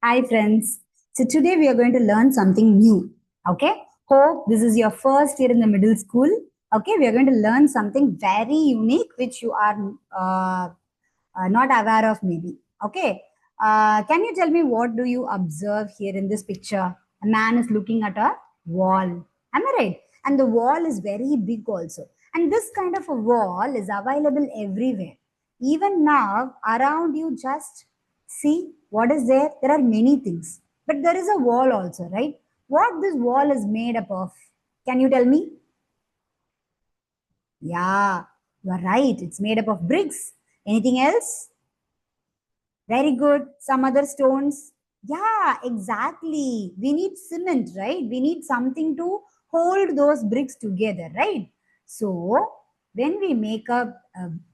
Hi friends. So today we are going to learn something new. Okay. Hope this is your first year in the middle school. Okay. We are going to learn something very unique which you are not aware of maybe. Okay. Can you tell me what do you observe here in this picture? A man is looking at a wall. Am I right? And the wall is very big also. And this kind of a wall is available everywhere. Even now, around you, just see what is there. There are many things. But there is a wall also, right? What this wall is made up of? Can you tell me? Yeah, you are right. It's made up of bricks. Anything else? Very good. Some other stones. Yeah, exactly. We need cement, right? We need something to hold those bricks together, right? So, when we make up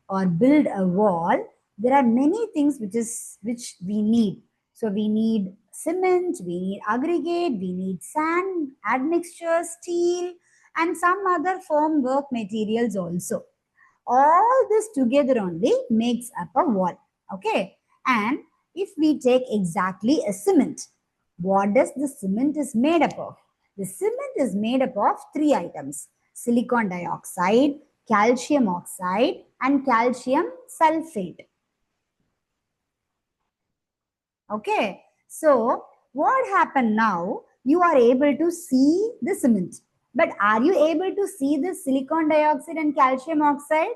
or build a wall, there are many things which we need. So, we need cement, we need aggregate, we need sand, admixture, steel, and some other firm work materials also. All this together only makes up a wall. Okay. And if we take exactly a cement, what does the cement is made up of? The cement is made up of three items: silicon dioxide, calcium oxide, and calcium sulfate. Okay. So what happened now? You are able to see the cement. But are you able to see the silicon dioxide and calcium oxide?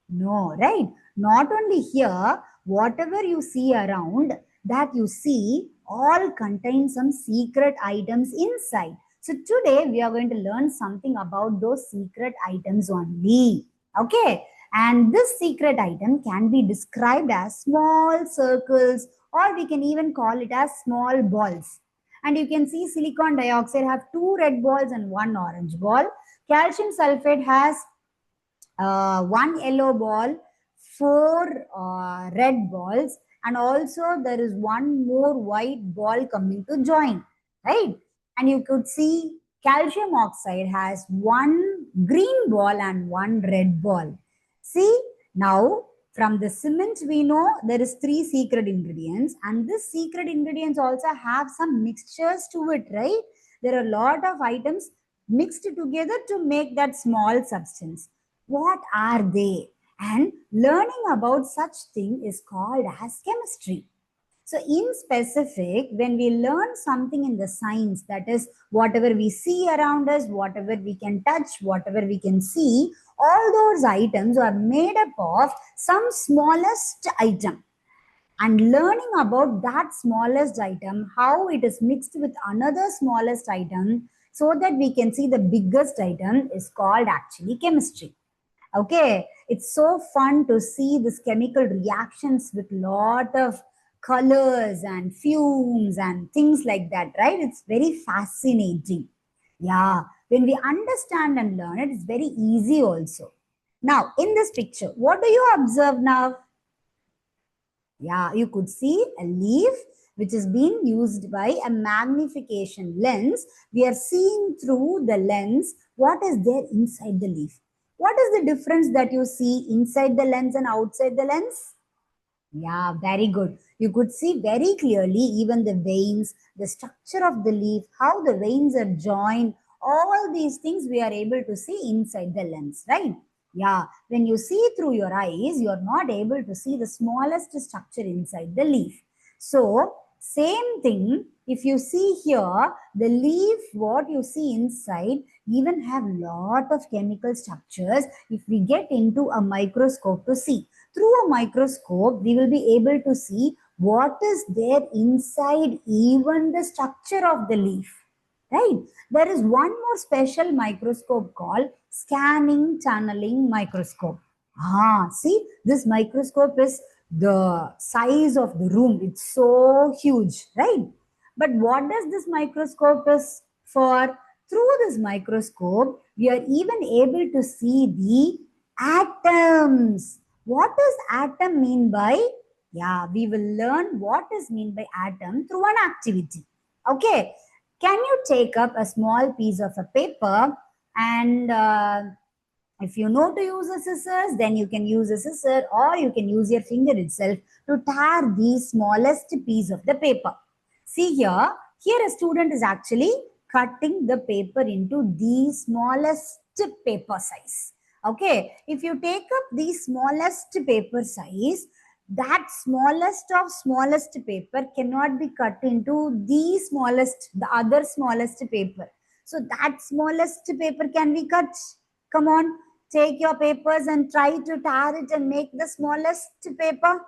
No, right? Not only here, whatever you see around, that you see all contain some secret items inside. So today we are going to learn something about those secret items only. Okay. And this secret item can be described as small circles, or we can even call it as small balls. And you can see silicon dioxide have two red balls and one orange ball. Calcium sulfate has one yellow ball, four red balls, and also there is one more white ball coming to join, right? And you could see calcium oxide has one green ball and one red ball. See, now from the cement we know there is three secret ingredients, and this secret ingredients also have some mixtures to it, right? There are a lot of items mixed together to make that small substance. What are they? And learning about such thing is called as chemistry. So in specific, when we learn something in the science, that is whatever we see around us, whatever we can touch, whatever we can see, all those items are made up of some smallest item. And learning about that smallest item, how it is mixed with another smallest item, so that we can see the biggest item, is called actually chemistry. Okay, it's so fun to see this chemical reactions with lot of colors and fumes and things like that, right? It's very fascinating. Yeah, when we understand and learn it, it's very easy also. Now, in this picture, what do you observe now? Yeah, you could see a leaf which is being used by a magnification lens. We are seeing through the lens what is there inside the leaf. What is the difference that you see inside the lens and outside the lens? Yeah, very good. You could see very clearly even the veins, the structure of the leaf, how the veins are joined. All these things we are able to see inside the lens, right? Yeah, when you see through your eyes, you are not able to see the smallest structure inside the leaf. So, same thing, if you see here, the leaf, what you see inside, even have lot of chemical structures if we get into a microscope to see. Through a microscope, we will be able to see what is there inside even the structure of the leaf. Right? There is one more special microscope called scanning tunneling microscope. See, this microscope is the size of the room. It's so huge, right? But what does this microscope is for? Through this microscope, we are even able to see the atoms. What does atom mean by? Yeah, we will learn what is mean by atom through an activity. Okay, can you take up a small piece of a paper and If you know to use a scissors, then you can use a scissor or you can use your finger itself to tear the smallest piece of the paper. See here a student is actually cutting the paper into the smallest paper size. Okay, if you take up the smallest paper size, that smallest paper cannot be cut into the other smallest paper. So that smallest paper can be cut. Come on, take your papers and try to tear it and make the smallest paper.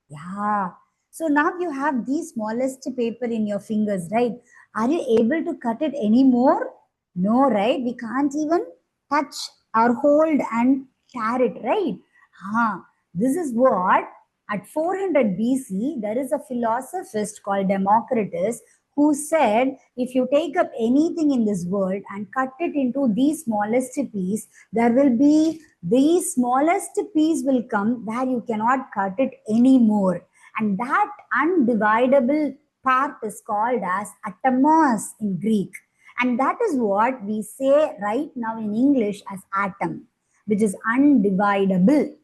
Yeah. So now you have the smallest paper in your fingers, right? Are you able to cut it anymore? No, right? We can't even touch or hold and tear it, right? This is what at 400 BC, there is a philosophist called Democritus who said, if you take up anything in this world and cut it into the smallest piece, there will be the smallest piece will come where you cannot cut it anymore. And that undividable part is called as atomos in Greek. And that is what we say right now in English as atom, which is undividable.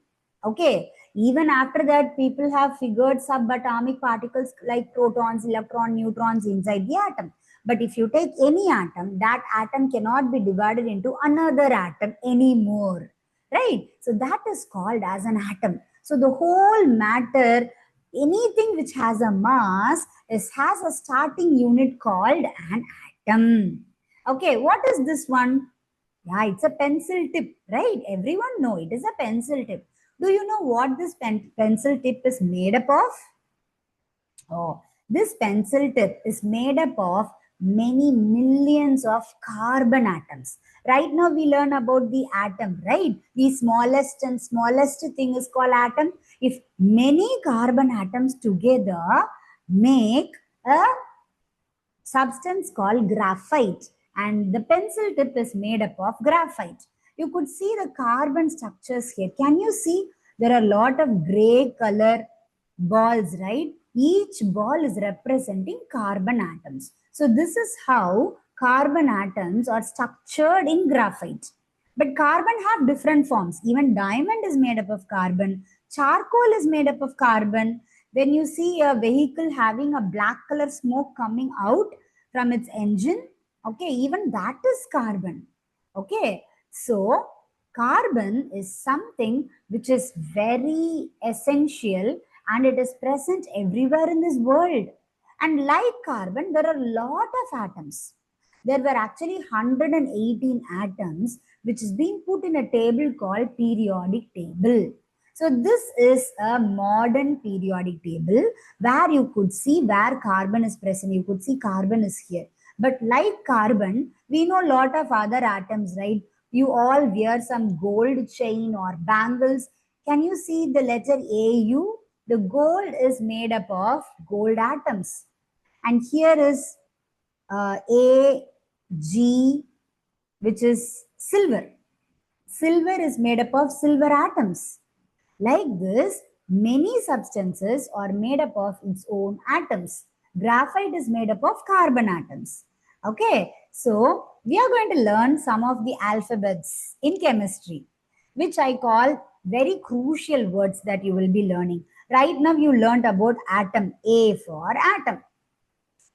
Okay. Even after that, people have figured subatomic particles like protons, electrons, neutrons inside the atom. But if you take any atom, that atom cannot be divided into another atom anymore. Right? So that is called as an atom. So the whole matter, anything which has a mass, has a starting unit called an atom. Okay, what is this one? Yeah, it's a pencil tip, right? Everyone know it is a pencil tip. Do you know what this pencil tip is made up of? Oh, this pencil tip is made up of many millions of carbon atoms. Right now we learn about the atom, right? The smallest and smallest thing is called atom. If many carbon atoms together make a substance called graphite, and the pencil tip is made up of graphite. You could see the carbon structures here. Can you see? There are a lot of gray color balls, right? Each ball is representing carbon atoms. So this is how carbon atoms are structured in graphite. But carbon have different forms. Even diamond is made up of carbon. Charcoal is made up of carbon. When you see a vehicle having a black color smoke coming out from its engine, okay, even that is carbon. Okay, so carbon is something which is very essential and it is present everywhere in this world. And like carbon, there are a lot of atoms. There were actually 118 atoms which is being put in a table called periodic table. So this is a modern periodic table where you could see where carbon is present. You could see carbon is here. But like carbon, we know a lot of other atoms, right? You all wear some gold chain or bangles. Can you see the letter AU? The gold is made up of gold atoms. And here is AG, which is silver. Silver is made up of silver atoms. Like this, many substances are made up of its own atoms. Graphite is made up of carbon atoms. Okay, so we are going to learn some of the alphabets in chemistry, which I call very crucial words that you will be learning. Right now, you learned about atom, A for atom.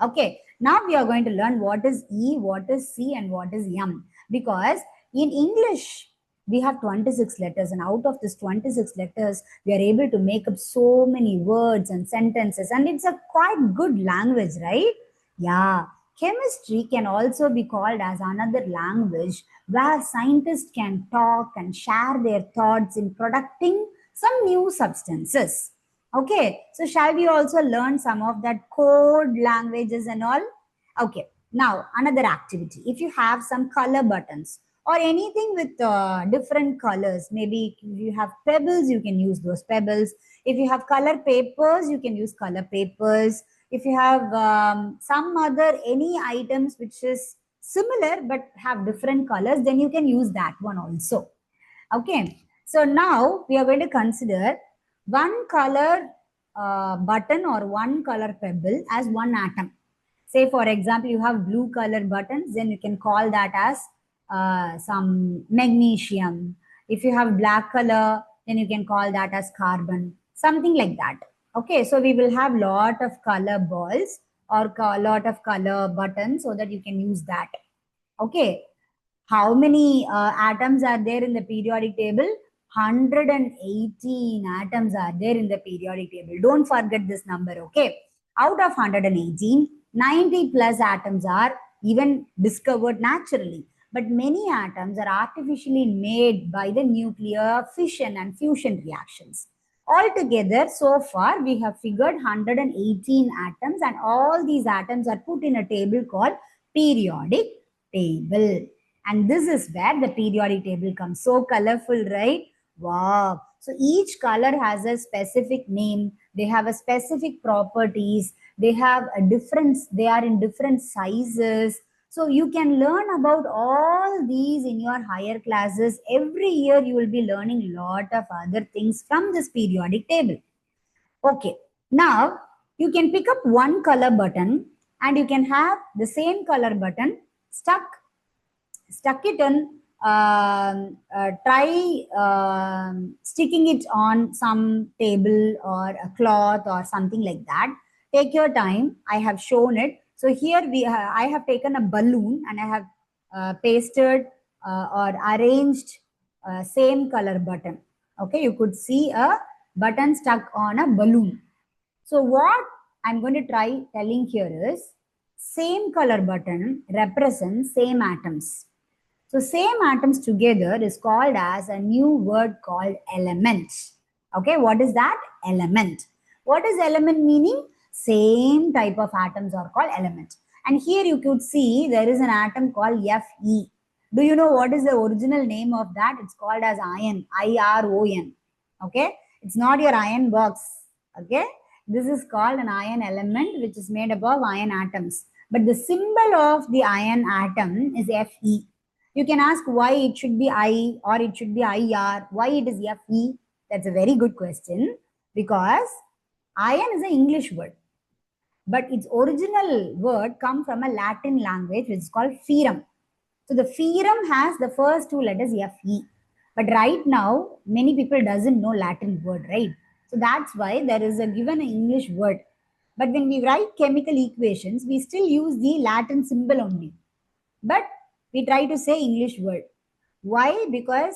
Okay, now we are going to learn what is E, what is C, and what is M. Because in English, we have 26 letters, and out of this 26 letters, we are able to make up so many words and sentences, and it's a quite good language, right? Yeah. Chemistry can also be called as another language where scientists can talk and share their thoughts in producing some new substances. Okay, so shall we also learn some of that code languages and all? Okay, now another activity. If you have some color buttons or anything with different colors, maybe if you have pebbles, you can use those pebbles. If you have color papers, you can use color papers. If you have some other any items which is similar but have different colors, then you can use that one also. Okay, so now we are going to consider one color button or one color pebble as one atom. Say for example, you have blue color buttons, then you can call that as some magnesium. If you have black color, then you can call that as carbon, something like that. Okay, so we will have lot of color balls or lot of color buttons so that you can use that. Okay, how many atoms are there in the periodic table? 118 atoms are there in the periodic table. Don't forget this number, okay? Out of 118, 90 plus atoms are even discovered naturally. But many atoms are artificially made by the nuclear fission and fusion reactions. Altogether, so far, we have figured 118 atoms, and all these atoms are put in a table called periodic table. And this is where the periodic table comes. So colorful, right? Wow. So each color has a specific name. They have a specific properties. They have a difference. They are in different sizes. So you can learn about all these in your higher classes. Every year you will be learning a lot of other things from this periodic table. Okay. Now you can pick up one color button and you can have the same color button stuck it in, try sticking it on some table or a cloth or something like that. Take your time. I have shown it. So here I have taken a balloon and I have pasted or arranged same color button. Okay, you could see a button stuck on a balloon. So what I'm going to try telling here is same color button represents same atoms. So same atoms together is called as a new word called element. Okay, what is that? Element. What is element meaning? Same type of atoms are called element. And here you could see there is an atom called Fe. Do you know what is the original name of that? It's called as iron, I-R-O-N. Okay, it's not your iron box. Okay, this is called an iron element which is made up of iron atoms. But the symbol of the iron atom is Fe. You can ask why it should be I or it should be IR, why it is Fe. That's a very good question because iron is an English word, but its original word come from a Latin language which is called ferrum. So the ferrum has the first two letters Fe. But right now, many people doesn't know Latin word, right? So that's why there is a given English word. But when we write chemical equations, we still use the Latin symbol only. But we try to say English word. Why? Because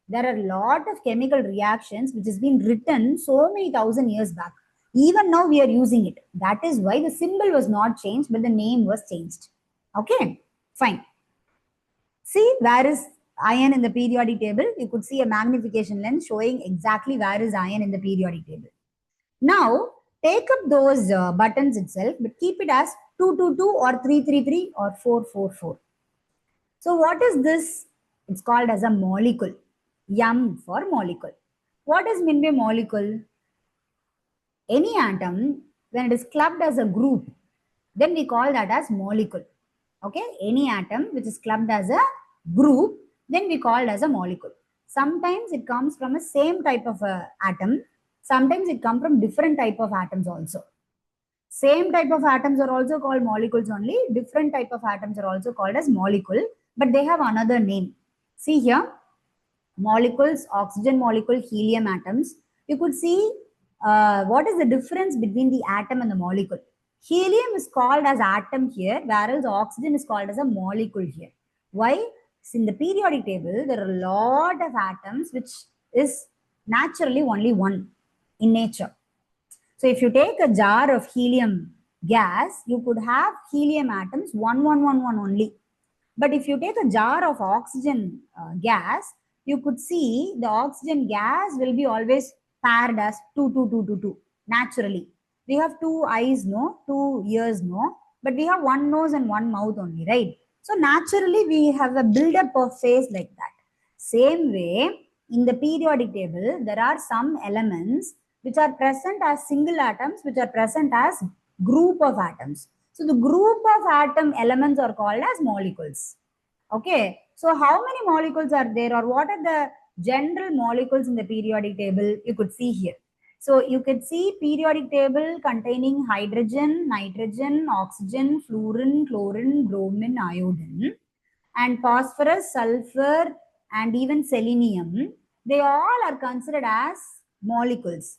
there are a lot of chemical reactions which has been written so many thousand years back. Even now we are using it. That is why the symbol was not changed, but the name was changed. Okay, fine. See where is iron in the periodic table? You could see a magnification lens showing exactly where is iron in the periodic table. Now, take up those buttons itself, but keep it as 222 or 333 or 444. So what is this? It's called as a molecule. M for molecule. What is meant by molecule? Any atom, when it is clubbed as a group, then we call that as molecule. Okay, any atom which is clubbed as a group, then we call it as a molecule. Sometimes it comes from a same type of atom. Sometimes it comes from different type of atoms also. Same type of atoms are also called molecules only. Different type of atoms are also called as molecule, but they have another name. See here, molecules, oxygen molecule, helium atoms. You could see what is the difference between the atom and the molecule. Helium is called as atom here, whereas oxygen is called as a molecule here. Why? In the periodic table, there are a lot of atoms which is naturally only one in nature. So if you take a jar of helium gas, you could have helium atoms 1, 1, 1, 1 only. But if you take a jar of oxygen gas, you could see the oxygen gas will be always paired as 2, 2, 2, 2, 2, naturally. We have two eyes, no, two ears, no, but we have one nose and one mouth only, right? So naturally we have a build-up of face like that. Same way, in the periodic table, there are some elements which are present as single atoms, which are present as group of atoms. So the group of atom elements are called as molecules. Okay. So how many molecules are there, or what are the general molecules in the periodic table? You could see here. So you could see periodic table containing hydrogen, nitrogen, oxygen, fluorine, chlorine, bromine, iodine. And phosphorus, sulfur, and even selenium, they all are considered as molecules.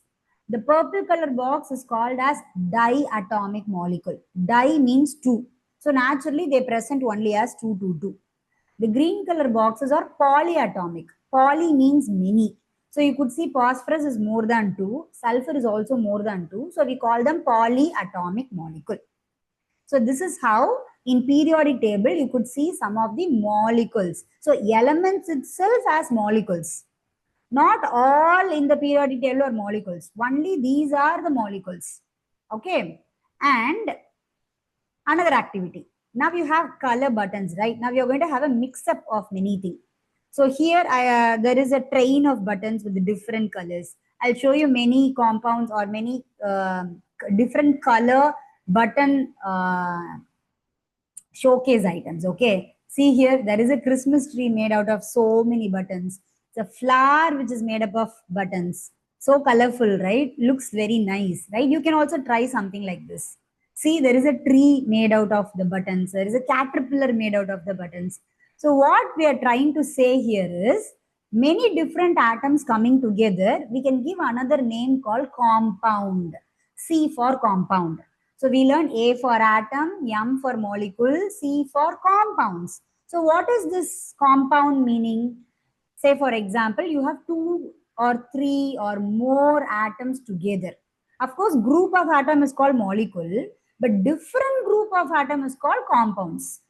The purple color box is called as diatomic molecule. Di means two. So naturally they present only as 222. The green color boxes are polyatomic. Poly means many. So you could see phosphorus is more than 2, sulfur is also more than 2. So we call them polyatomic molecule. So this is how in periodic table you could see some of the molecules. So elements itself as molecules. Not all in the periodic table are molecules. Only these are the molecules. Okay. And another activity. Now you have color buttons, right? Now you're going to have a mix-up of many things. So here there is a train of buttons with different colors. I'll show you many compounds or many different color button showcase items. Okay, see here there is a Christmas tree made out of so many buttons. It's a flower which is made up of buttons. So colorful, right? Looks very nice, right? You can also try something like this. See, there is a tree made out of the buttons. There is a caterpillar made out of the buttons. So what we are trying to say here is many different atoms coming together. We can give another name called compound. C for compound. So we learn A for atom, M for molecule, C for compounds. So what is this compound meaning? Say for example, you have 2 or 3 or more atoms together. Of course, group of atom is called molecule, but different group of atom is called compounds.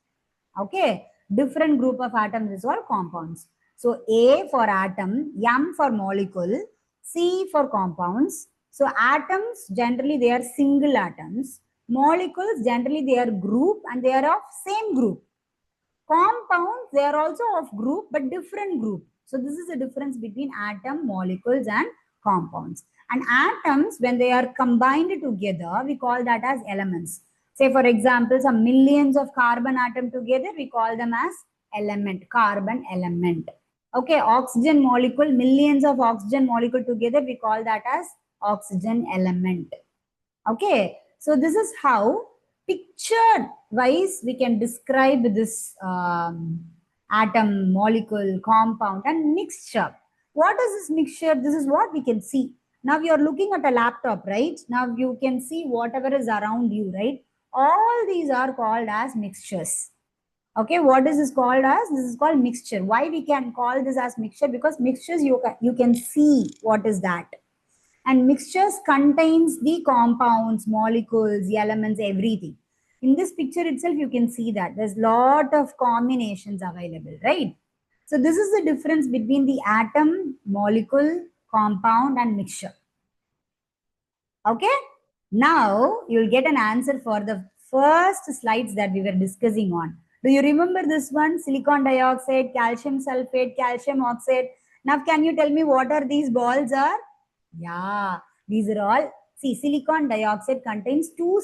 Okay, different group of atoms is called compounds. So A for atom, M for molecule, C for compounds. So atoms generally they are single atoms. Molecules generally they are group and they are of same group. Compounds they are also of group but different group. So this is the difference between atom, molecules and compounds. And atoms when they are combined together we call that as elements. Say for example some millions of carbon atom together we call them as element, carbon element. Okay, oxygen molecule, millions of oxygen molecule together we call that as oxygen element. Okay, so this is how picture wise we can describe this atom, molecule, compound and mixture. What is this mixture? This is what we can see. Now you are looking at a laptop, right? Now you can see whatever is around you, right? All these are called as mixtures. Okay, what is this called as? This is called mixture. Why we can call this as mixture? Because mixtures you can see what is that. And mixtures contains the compounds, molecules, elements, everything. In this picture itself, you can see that there's lot of combinations available, right? So this is the difference between the atom, molecule, compound and mixture. Okay. Now you'll get an answer for the first slides that we were discussing on. Do you remember this one? Silicon dioxide, calcium sulfate, calcium oxide. Now can you tell me what are these balls are? Yeah, these are all. See, silicon dioxide contains two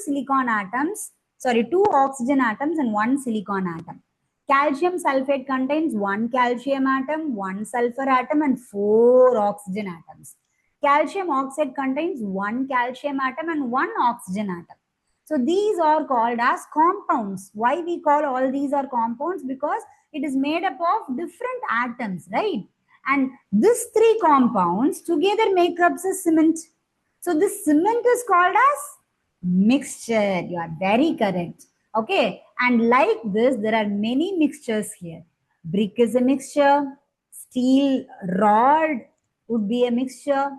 oxygen atoms and one silicon atom. Calcium sulfate contains one calcium atom, one sulfur atom and four oxygen atoms. Calcium oxide contains one calcium atom and one oxygen atom. So these are called as compounds. Why we call all these are compounds? Because it is made up of different atoms, right? And these three compounds together make up the cement. So this cement is called as mixture. You are very correct. Okay. And like this, there are many mixtures here. Brick is a mixture. Steel rod would be a mixture.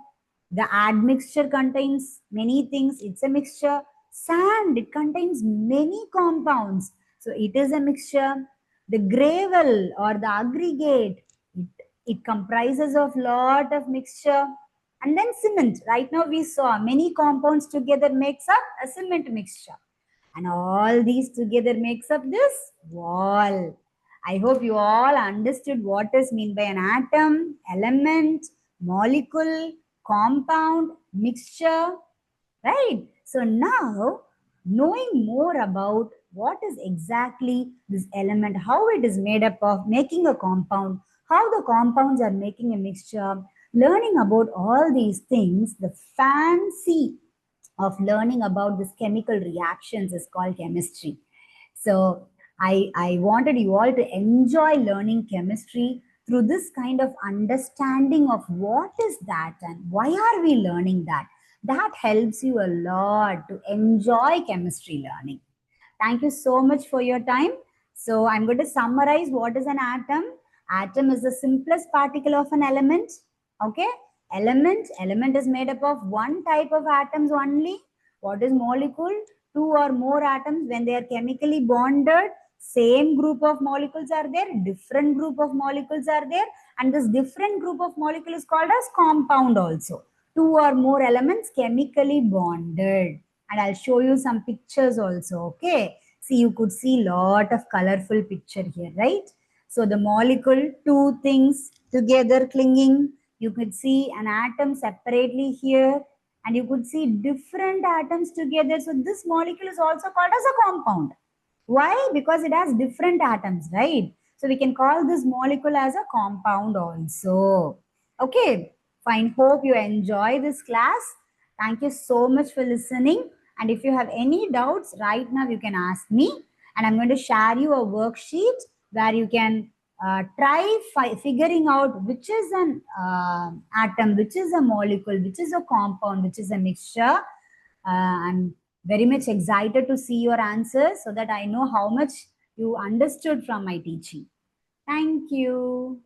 The admixture contains many things. It's a mixture. Sand, it contains many compounds. So it is a mixture. The gravel or the aggregate, it comprises of lot of mixture. And then cement. Right now we saw many compounds together makes up a cement mixture. And all these together makes up this wall. I hope you all understood what is meant by an atom, element, molecule, compound, mixture, right? So now, knowing more about what is exactly this element, how it is made up of, making a compound, how the compounds are making a mixture, learning about all these things, the fancy of learning about this chemical reactions is called chemistry. So I wanted you all to enjoy learning chemistry through this kind of understanding of what is that and why are we learning that. That helps you a lot to enjoy chemistry learning. Thank you so much for your time. So I'm going to summarize what is an atom. Atom is the simplest particle of an element. Okay. Element is made up of one type of atoms only. What is molecule? Two or more atoms when they are chemically bonded. Same group of molecules are there. Different group of molecules are there. And this different group of molecule is called as compound also. Two or more elements chemically bonded, and I'll show you some pictures also. Okay, see, you could see lot of colorful picture here, right? So the molecule, two things together clinging. You could see an atom separately here, and you could see different atoms together. So this molecule is also called as a compound. Why? Because it has different atoms, right? So we can call this molecule as a compound also. Okay, fine. Hope you enjoy this class. Thank you so much for listening. And if you have any doubts right now, you can ask me. And I'm going to share you a worksheet where you can try figuring out which is an atom, which is a molecule, which is a compound, which is a mixture. I'm very much excited to see your answers so that I know how much you understood from my teaching. Thank you.